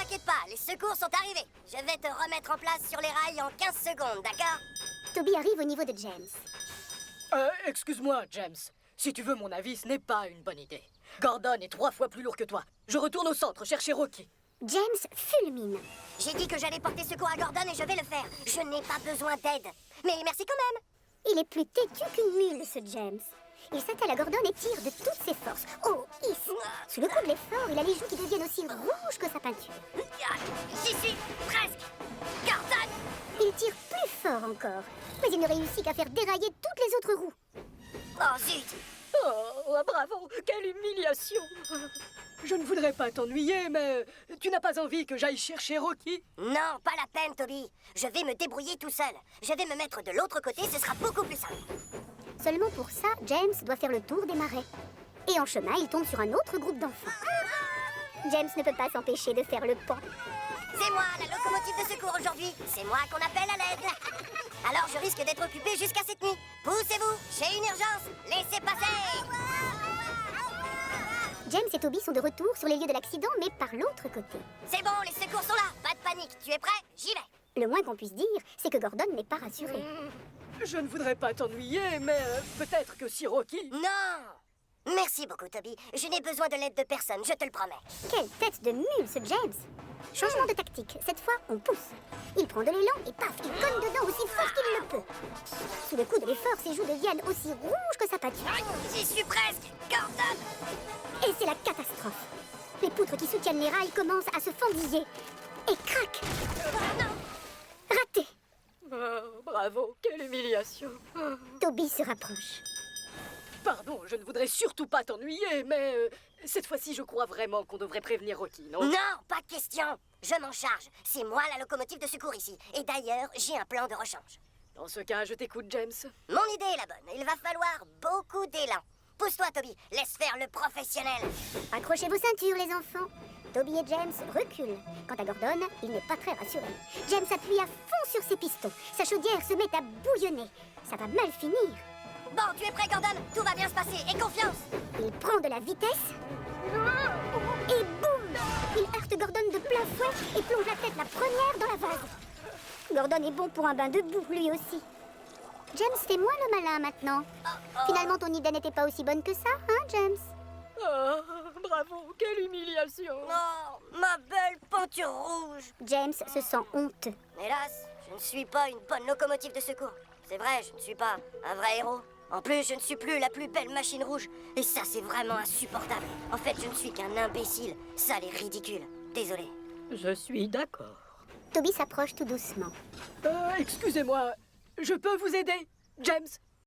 t'inquiète pas, les secours sont arrivés. Je vais te remettre en place sur les rails en 15 secondes, d'accord? Toby arrive au niveau de James. Excuse-moi, James. Si tu veux mon avis, ce n'est pas une bonne idée. Gordon est 3 fois plus lourd que toi. Je retourne au centre chercher Rocky. James fulmine. J'ai dit que j'allais porter secours à Gordon et je vais le faire. Je n'ai pas besoin d'aide. Mais merci quand même. Il est plus têtu qu'une mule, ce James. Il s'attelle à Gordon et tire de toutes ses forces. Oh, hiss! Sous le coup de l'effort, il a les joues qui deviennent aussi rouges que sa peinture. J'y suis, presque. Gordon! Il tire plus fort encore, mais il ne réussit qu'à faire dérailler toutes les autres roues. Oh zut! Oh, bravo! Quelle humiliation! Je ne voudrais pas t'ennuyer, mais tu n'as pas envie que j'aille chercher Rocky? Non, pas la peine, Toby. Je vais me débrouiller tout seul. Je vais me mettre de l'autre côté, ce sera beaucoup plus simple. Seulement pour ça, James doit faire le tour des marais. Et en chemin, il tombe sur un autre groupe d'enfants. James ne peut pas s'empêcher de faire le pont. C'est moi, la locomotive de secours aujourd'hui. C'est moi qu'on appelle à l'aide. Alors je risque d'être occupé jusqu'à cette nuit. Poussez-vous, j'ai une urgence. Laissez passer. James et Toby sont de retour sur les lieux de l'accident, mais par l'autre côté. C'est bon, les secours sont là. Pas de panique. Tu es prêt? J'y vais. Le moins qu'on puisse dire, c'est que Gordon n'est pas rassuré. Je ne voudrais pas t'ennuyer, mais peut-être que si Rocky... Non. Merci beaucoup, Toby. Je n'ai besoin de l'aide de personne, je te le promets. Quelle tête de mule, ce James! Changement de tactique. Cette fois, on pousse. Il prend de l'élan et paf, il cogne dedans aussi fort qu'il le peut. Sous le coup de l'effort, ses joues deviennent aussi rouges que sa peinture. J'y suis presque. Gordon! Et c'est la catastrophe. Les poutres qui soutiennent les rails commencent à se fendiller. Et crac! Raté! Oh, bravo, quelle humiliation! Toby se rapproche. Pardon, je ne voudrais surtout pas t'ennuyer, mais cette fois-ci, je crois vraiment qu'on devrait prévenir Rocky, non? Non, pas de question. Je m'en charge. C'est moi la locomotive de secours ici. Et d'ailleurs, j'ai un plan de rechange. Dans ce cas, je t'écoute, James. Mon idée est la bonne. Il va falloir beaucoup d'élan. Pousse-toi, Toby. Laisse faire le professionnel. Accrochez vos ceintures, les enfants. Toby et James reculent. Quant à Gordon, il n'est pas très rassuré. James appuie à fond sur ses pistons. Sa chaudière se met à bouillonner. Ça va mal finir. Bon, tu es prêt, Gordon? Tout va bien se passer. Et confiance. Il prend de la vitesse. Et boum! Il heurte Gordon de plein fouet et plonge la tête la première dans la vase. Gordon est bon pour un bain de boue, lui aussi. James, fais moins le malin maintenant. Finalement, ton idée n'était pas aussi bonne que ça, hein, James? Oh, bravo, quelle humiliation! Oh, ma belle peinture rouge. James se sent honteux. Hélas, je ne suis pas une bonne locomotive de secours. C'est vrai, je ne suis pas un vrai héros. En plus, je ne suis plus la plus belle machine rouge. Et ça, c'est vraiment insupportable. En fait, je ne suis qu'un imbécile. Sale et ridicule. Désolé. Je suis d'accord. Toby s'approche tout doucement. Excusez-moi, je peux vous aider, James?